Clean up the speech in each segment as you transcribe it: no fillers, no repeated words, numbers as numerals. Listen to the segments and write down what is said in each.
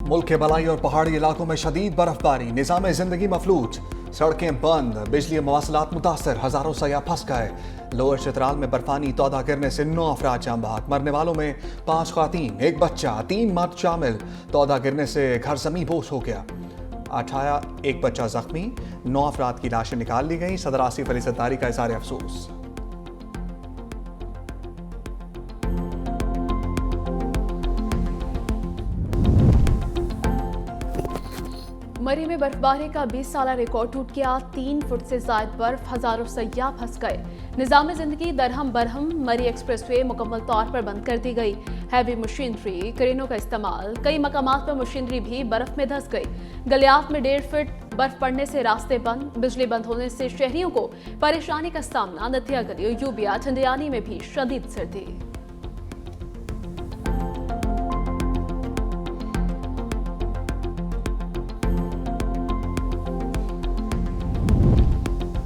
मुल्क के बलाई और पहाड़ी इलाकों में शदीद बर्फबारी, निज़ाम जिंदगी मफलूज, सड़कें बंद, बिजली मवासलात मुतासर, हजारों सयाह फंस गए। लोअर चित्राल में बर्फानी तौदा गिरने से 9 अफराद जान बहक, मरने वालों में 5 खातीन, 1 बच्चा, 3 मर्द शामिल। तौदा गिरने से घर जमी बोस हो गया। 1 बच्चा जख्मी, 9 अफराद की लाशें निकाल ली गई। सदर आसिफ अली ज़रदारी का इज़हार अफसोस। मरी में बर्फबारी का 20 साल रिकॉर्ड टूट गया। 3 फुट से ज्यादा बर्फ, हजारों सयाह फंस गए। निजाम जिंदगी दरहम बरहम, मरी एक्सप्रेसवे मुकम्मल तौर पर बंद कर दी गई। हैवी मशीनरी, क्रेनों का इस्तेमाल, कई मकामात पर मशीनरी भी बर्फ में धंस गई। गलियात में 1.5 फीट बर्फ पड़ने से रास्ते बंद, बिजली बंद होने से शहरियों को परेशानी का सामना। नदिया गली, यूबिया, ठंडियानी में भी शदीद सर्दी।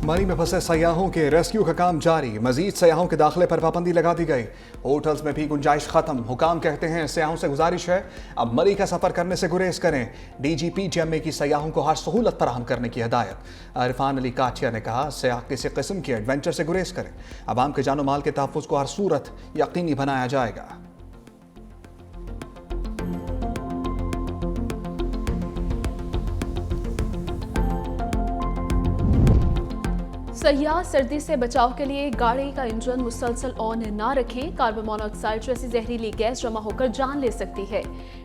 मरी में फंसे सयाहों के रेस्क्यू का काम जारी। मजीद सयाहों के दाखिले पर पाबंदी लगा दी गई। होटल्स में भी गुंजाइश खत्म। हुकाम कहते हैं सयाहों से गुजारिश है अब मरी का सफर करने से गुरेज करें। DGPTMA की सयाहों को हर सहूलत फराहम करने की हदायत। इरफान अली काठिया ने कहा सयाह किसी किस्म के एडवेंचर से गुरेज करें। अवाम के जानो माल के तहफ़्फ़ुज़ को हर सूरत यकीनी बनाया जाएगा। सयाह सर्दी से बचाव के लिए गाड़ी का इंजन मुसलसल ऑन ना रखें। कार्बन मोनोऑक्साइड जैसी जहरीली गैस जमा होकर जान ले सकती है।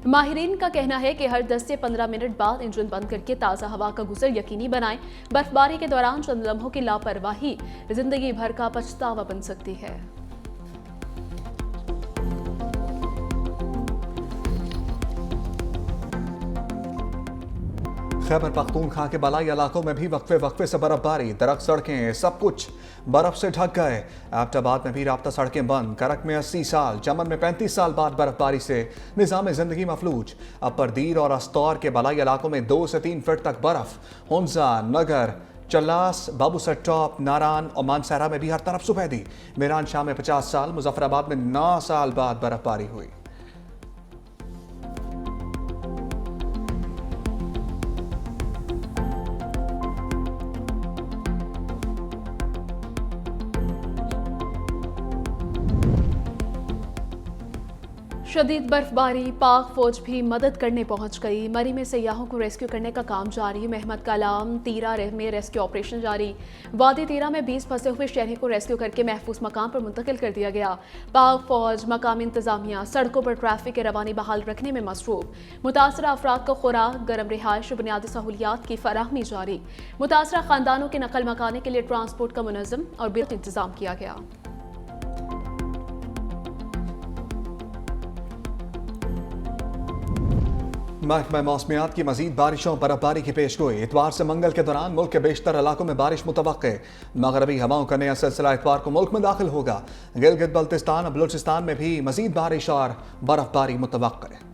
माहिरीन का कहना है कि हर 10 से 15 मिनट बाद इंजन बंद करके ताज़ा हवा का गुजर यकीनी बनाएं। बर्फबारी के दौरान चंद लम्हों की लापरवाही जिंदगी भर का पछतावा बन सकती है। खैबर पख्तूनख्वा के बलाई इलाकों में भी वक्फे वक्फे से बर्फबारी, दरख्त, सड़कें सब कुछ बर्फ से ढक गए। एबटाबाद में भी राब्ता सड़कें बंद। करक में 80 साल, चमन में 35 साल बाद बर्फबारी से निज़ाम जिंदगी मफलूज। अपरदीर और अस्तौर के बलाई इलाकों में 2 से 3 फीट तक बर्फ। हुंजा, नगर, चल्लास, बाबूसर टॉप, नारान और मानसहरा में भी हर तरफ सुफेदी। मीरान शाह में 50 साल, मुजफ्फराबाद में 9 साल बाद बर्फबारी हुई। शदीद बर्फबारी, पाक फौज भी मदद करने पहुंच गई। मरी में सयाहों को रेस्क्यू करने का काम जारी। महमद कलाम तीरा में रेस्क्यू ऑपरेशन जारी। वादी तीरा में 20 फंसे हुए शहरी को रेस्क्यू करके महफूज मकाम पर मुंतकिल कर दिया गया। पाक फौज, मकामी इंतजामिया सड़कों पर ट्रैफिक की रवानी बहाल रखने में मसरूफ। मुतासरा अफराद को खुराक, गर्म रिहाइश, बुनियादी सहूलियात की फराहमी जारी। मुतासरा खानदानों की नकल मकाने के लिए ट्रांसपोर्ट का मुनज़्ज़म और बेहतर इंतजाम किया गया। महकमा मौसमियात की मजीद बारिशों और बर्फबारी की पेशगोई। इतवार से मंगल के दौरान मुल्क के बेशतर इलाकों में बारिश मुतवक्के। मगरबी हवाओं का नया सिलसिला इतवार को मुल्क में दाखिल होगा। गिलगित बल्तिस्तान और बलूचिस्तान में भी मजीद बारिश और बर्फबारी मुतवक्के।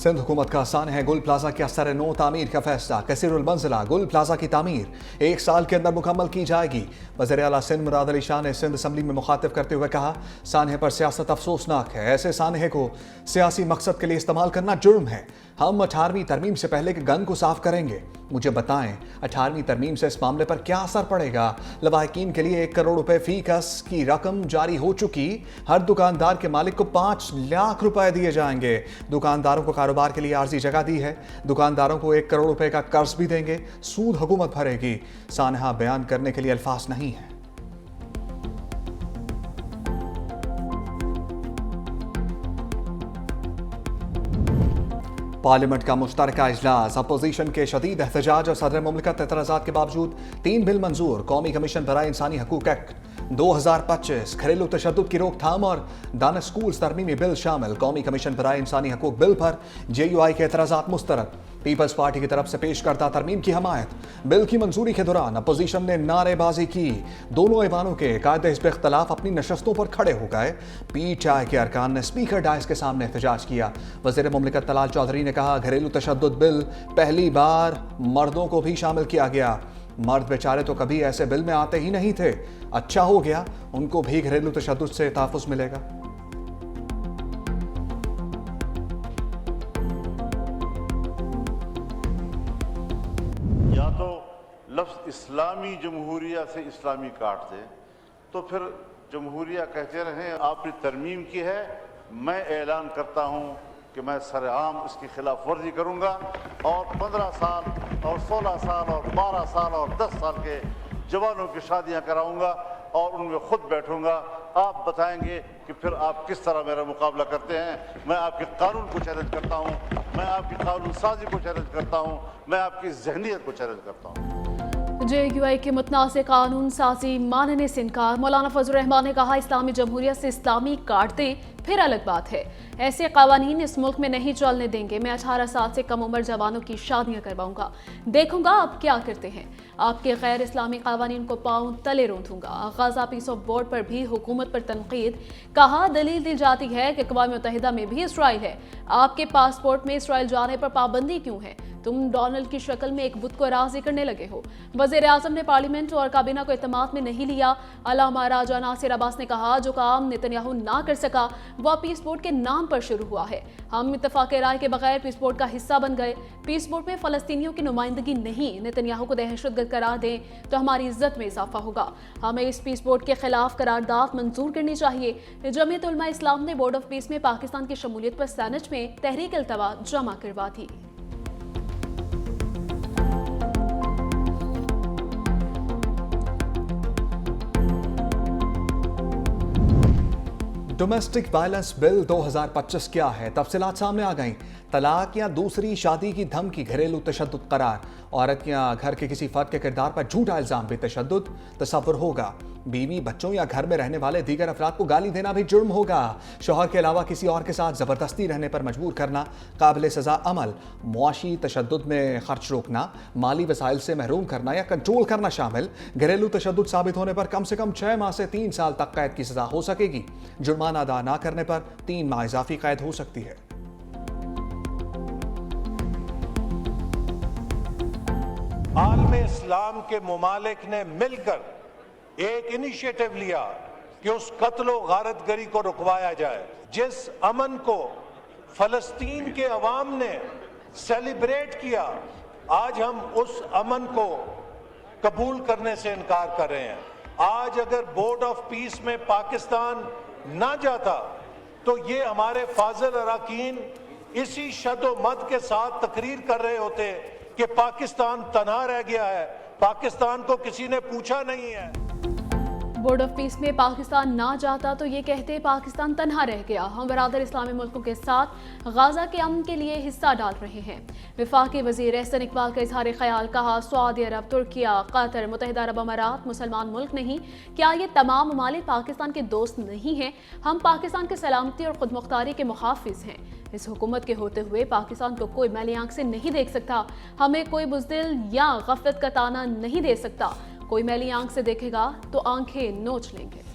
सिंध हुकूमत का आसान है गुल प्लाजा के असर नो तामीर का फैसला। कसीरुल मंजिला गुल प्लाजा की तामीर 1 साल के अंदर मुकम्मल की जाएगी। वज़ीर आला सिंध मुराद अली शाह ने सिंध असम्बली में मुखातिब करते हुए कहा सानहे पर सियासत अफसोसनाक है। ऐसे सानहे को सियासी मकसद के लिए इस्तेमाल करना जुर्म है। हम 18वीं तरमीम से पहले के गन को साफ करेंगे। मुझे बताएं 18वीं तरमीम से इस मामले पर क्या असर पड़ेगा। लवाहिकीन के लिए 1 करोड़ रुपए फी कस की रकम जारी हो चुकी। हर दुकानदार के मालिक को 5 लाख रुपए दिए जाएंगे। दुकानदारों को कारोबार के लिए आर्जी जगह दी है। दुकानदारों को 1 करोड़ रुपए का कर्ज भी देंगे। सूद हुकूमत भरेगी। सानहा बयान करने के लिए अल्फाज नहीं है। पार्लियामेंट का मुश्तरका इजलास। अपोजिशन के शदीद एहतजाज और सदर मुमलिकत एतराज़ात के बावजूद 3 बिल मंजूर। कौमी कमीशन बराए इंसानी हकूक एक्ट 2025, घरेलू तशद्दुद की रोकथाम और दानिश स्कूल्स तरमीमी बिल शामिल। कौमी कमीशन बराए इंसानी हकूक बिल पर JUI के एतराज़ात मुस्तरद। पीपल्स पार्टी की तरफ से पेश करदा तरमीम की हमायत। बिल की मंजूरी के दौरान अपोजिशन ने नारेबाजी की। दोनों ऐवानों के कायदे हिस्ब इख्तलाफ अपनी नशस्तों पर खड़े हो गए। PTI के अरकान ने स्पीकर डाइस के सामने एहतजाज किया। वज़ीर मुमलिकत तलाल चौधरी ने कहा घरेलू तशद्दुद बिल पहली बार मर्दों को भी शामिल किया गया। मर्द बेचारे तो कभी ऐसे बिल में आते ही नहीं थे। अच्छा हो गया, उनको भी घरेलू तशद्दुद से तहफ़्फ़ुज़ मिलेगा। या तो लफ्ज़ इस्लामी जमहूरिया से इस्लामी काट दे, तो फिर जमहूरिया कहते रहें आपने तरमीम की है, मैं ऐलान करता हूँ कि मैं सरेआम इसकी खिलाफ वर्जी करूँगा और 15 साल और 16 साल और 12 साल और 10 साल के जवानों की शादियाँ कराऊँगा और उनमें खुद बैठूँगा। आप बताएंगे कि फिर आप किस तरह मेरा मुकाबला करते हैं। मैं आपके कानून को चैलेंज करता हूँ, मैं आपकी कानून साजी को चैलेंज करता हूँ, मैं आपकी जहनीत को चैलेंज करता हूँ। JUI के मुतनाज़ कानून साजी मानने से इनकार। मौलाना फजल रहमान ने कहा, इस्लामी जमहूरियत से इस्लामी काट दें फिर अलग बात है, ऐसे कवानीन इस मुल्क में नहीं चलने देंगे। मैं 18 साल से कम उम्र जवानों की शादियां करवाऊंगा, देखूंगा आप क्या करते हैं। आपके गैर इस्लामी कवानीन को पांव तले रोंदूंगा। गाजा पीस ऑफ बोर्ड पर भी हुकूमत पर तनकीद। कहा, दलील दी जाती है कि अक़वाम मुत्तहिदा में भी इसराइल है, आपके पासपोर्ट में इसराइल जाने पर पाबंदी क्यों है? तुम डोनाल्ड की शक्ल में एक बुत को राजी करने लगे हो। वज़ीर आज़म ने पार्लियामेंट और काबीना को इत्तेमाद में नहीं लिया। अल्लामा राजा नासिर अब्बास ने कहा, जो काम नेतन्याहू ना कर सका वह पीस बोर्ड के नाम पर शुरू हुआ है। हम इत्तफाक राय के बगैर पीस बोर्ड का हिस्सा बन गए। पीस बोर्ड में फ़लस्तीनियों की नुमाइंदगी नहीं। नेतन्याहू को दहशतगर्द करार दें तो हमारी इज्जत में इजाफा होगा। हमें इस पीस बोर्ड के खिलाफ करारदाद मंजूर करनी चाहिए। जमीयत उलमा इस्लाम ने बोर्ड ऑफ पीस में पाकिस्तान की शमूलियत पर सेनेट में तहरीक अल्तवा जमा करवा दी। डोमेस्टिक वायलेंस बिल 2025 क्या है? तफसीलात सामने आ गईं। तलाक या दूसरी शादी की धमकी घरेलू तशद्दुद करार। औरत या घर के किसी फर्द के किरदार पर झूठा इल्जाम भी तशद्दुद तसव्वुर होगा। बीवी, बच्चों या घर में रहने वाले दीगर अफराद को गाली देना भी जुर्म होगा। शौहर के अलावा किसी और के साथ जबरदस्ती रहने पर मजबूर करना काबिल सजा अमल। मुआशी तशद्दुद में खर्च रोकना, माली वसाइल से महरूम करना या कंट्रोल करना शामिल। घरेलू तशद्दुद साबित होने पर कम से कम 6 माह से 3 साल तक कैद की सजा हो सकेगी। जुर्माना अदा न करने पर 3 माह इजाफी कैद हो सकती है। आलम इस्लाम के मुमालिक ने मिलकर एक इनिशिएटिव लिया कि उस कत्ल व गारतगरी को रुकवाया जाए। जिस अमन को फलस्तीन के अवाम ने सेलिब्रेट किया, आज हम उस अमन को कबूल करने से इनकार कर रहे हैं। आज अगर बोर्ड ऑफ पीस में पाकिस्तान ना जाता तो ये हमारे फाजिल अरकान इसी शदो मद के साथ तकरीर कर रहे होते कि पाकिस्तान तन्हा रह गया है, पाकिस्तान को किसी ने पूछा नहीं है। बोर्ड ऑफ पीस में पाकिस्तान ना जाता तो ये कहते पाकिस्तान तन्हा रह गया। हम बरादर इस्लामी मुल्कों के साथ गाजा के अमन के लिए हिस्सा डाल रहे हैं। वफाकी वजीर एहसन इकबाल का इजहार ख्याल। कहा, सऊदी अरब, तुर्किया, कतर, मुत्तहिदा अरब अमारात मुसलमान मुल्क नहीं, क्या ये तमाम ममालिक पाकिस्तान के दोस्त नहीं हैं? हम पाकिस्तान की सलामती और खुद मुख्तारी के मुहाफिज हैं। इस हुकूमत के होते हुए पाकिस्तान को कोई मैली आंख से नहीं देख सकता। हमें कोई बुज़दिल या गफलत का ताना नहीं दे सकता। कोई मैली आंख से देखेगा तो आंखें नोच लेंगे।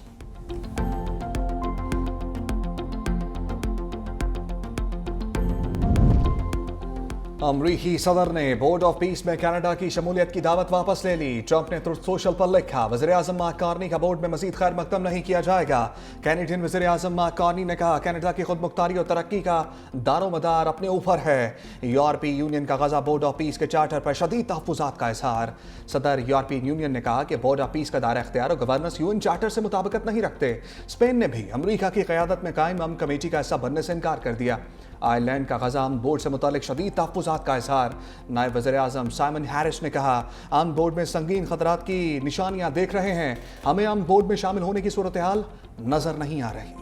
अमरीकी सदर ने बोर्ड ऑफ पीस में कनाडा की शमूलियत की दावत वापस ले ली। ट्रंप ने ट्रुथ सोशल पर लिखा, वज़ीर आज़म मार्क कार्नी का बोर्ड में मजीद खैर मकदम नहीं किया जाएगा। कैनेडियन वज़ीर आज़म मार्क कार्नी ने कहा, कनाडा की खुद मुख्तारी और तरक्की का दारोमदार अपने ऊपर है। यूरोपीय यूनियन का गाजा बोर्ड ऑफ पीस के चार्टर पर शदीद तहफ़्फ़ुज़ात का इज़हार। सदर यूरोपीय यूनियन ने कहा कि बोर्ड ऑफ पीस का दायरा इख्तियार और गवर्नेंस यूएन चार्टर से मुताबिकत नहीं रखते। स्पेन ने भी अमरीका की क़यादत में कायम अमन कमेटी का हिस्सा बनने से इनकार कर दिया। आयरलैंड का गाजा अमन बोर्ड से मुतालिक शदीद तहफ़्फ़ुज़ात का इज़हार। नायब वज़ीर आज़म साइमन हैरिस ने कहा, अमन बोर्ड में संगीन खतरात की निशानियां देख रहे हैं। हमें अमन बोर्ड में शामिल होने की सूरत हाल नजर नहीं आ रही।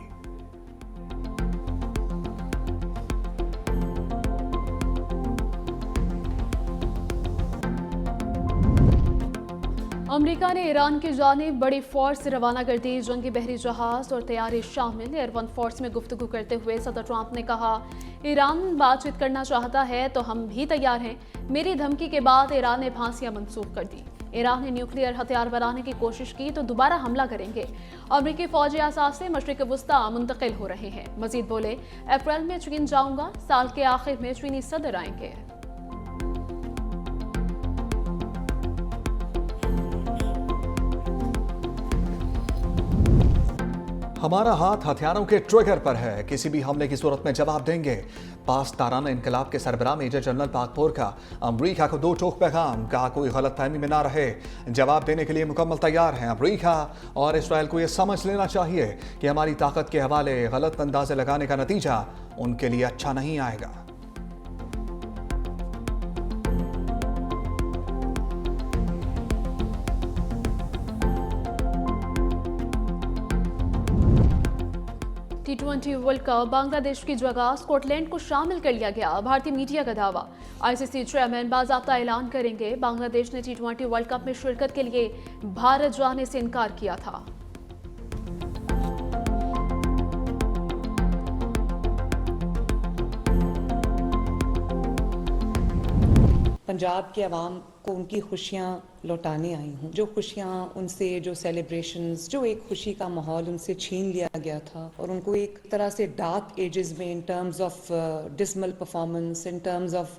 अमेरिका ने ईरान की जानिब बड़ी फोर्स रवाना कर दी। जंगी बहरी जहाज और तैयारी शामिल। एयरवन फोर्स में गुफ्तगू करते हुए सदर ट्रंप ने कहा, ईरान बातचीत करना चाहता है तो हम भी तैयार हैं। मेरी धमकी के बाद ईरान ने फांसियां मंसूख कर दी। ईरान ने न्यूक्लियर हथियार बनाने की कोशिश की तो दोबारा हमला करेंगे। अमेरिकी फौजी असासे मशरिक वस्ता मुंतकिल हो रहे हैं। मजीद बोले, अप्रैल में चीन जाऊंगा, साल के आखिर में चीनी सदर आएंगे। हमारा हाथ हथियारों के ट्रिगर पर है, किसी भी हमले की सूरत में जवाब देंगे। पासदाराना इनकलाब के सरबराह मेजर जनरल पाकपुर का अमरीका को 2 टोक पैगाम, कहा कोई गलतफहमी में ना रहे, जवाब देने के लिए मुकम्मल तैयार हैं। अमरीका और इसराइल को यह समझ लेना चाहिए कि हमारी ताकत के हवाले गलत अंदाजे लगाने का नतीजा उनके लिए अच्छा नहीं आएगा। T20 वर्ल्ड कप बांग्लादेश की जगह स्कॉटलैंड को शामिल कर लिया गया, भारतीय मीडिया का दावा। आईसीसी चेयरमैन बाज़ाब्ता ऐलान करेंगे, बांग्लादेश ने T20 वर्ल्ड कप में शिरकत के लिए भारत जाने से इनकार किया था। पंजाब के अवाम को उनकी खुशियाँ लौटाने आई हूँ। जो खुशियाँ उनसे, जो सेलिब्रेशंस, जो एक खुशी का माहौल उनसे छीन लिया गया था और उनको एक तरह से डार्क एजेस में in terms of dismal performance, in terms of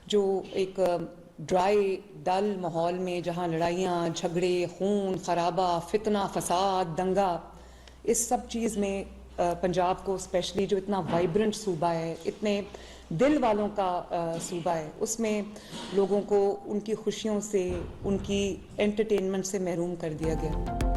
जो एक ड्राई डल माहौल में जहाँ लड़ाइयाँ, झगड़े, खून खराबा, फितना, फसाद, दंगा, इस सब चीज़ में पंजाब को स्पेशली जो इतना वाइब्रेंट सूबा है, इतने दिल वालों का सूबा है, उसमें लोगों को उनकी खुशियों से, उनकी एंटरटेनमेंट से महरूम कर दिया गया।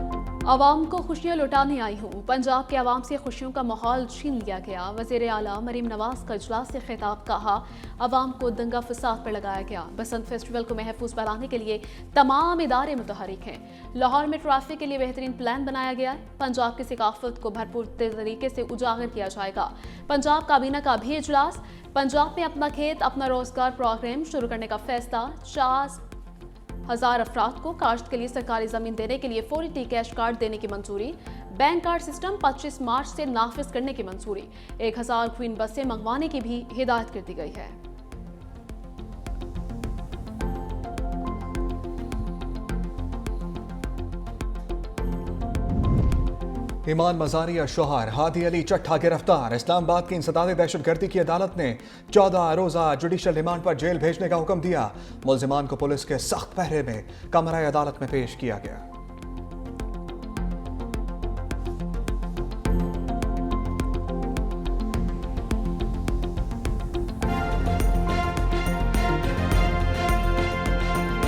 आवाम को खुशियां लौटाने आई हूँ, पंजाब के आवाम से खुशियों का माहौल छीन लिया गया। वज़ीर आला मरीम नवाज का इजलास से खिताब, कहा आवाम को दंगा फसाद पर लगाया गया। बसंत फेस्टिवल को महफूज बनाने के लिए तमाम इदारे मुतहरिक हैं। लाहौर में ट्रैफिक के लिए बेहतरीन प्लान बनाया गया है। पंजाब की सकाफत को भरपूर तरीके से उजागर किया जाएगा। पंजाब काबीना का भी इजलास, पंजाब में अपना खेत अपना रोजगार प्रोग्राम शुरू करने का फैसला। 40,000 अफराद को काश्त के लिए सरकारी जमीन देने के लिए फौरी टी कैश कार्ड देने की मंजूरी। बैंक कार्ड सिस्टम 25 मार्च से नाफिज करने की मंजूरी। 1000 क्वीन बसें मंगवाने की भी हिदायत कर दी गई है। ईमान मजारिया शोहर हादी अली चट्ठा गिरफ्तार। इस्लामाबाद की इंसदाद दहशतगर्दी की अदालत ने 14 रोजा जुडिशल रिमांड पर जेल भेजने का हुक्म दिया। मुलजिमान को पुलिस के सख्त पहरे में कमरा अदालत में पेश किया गया।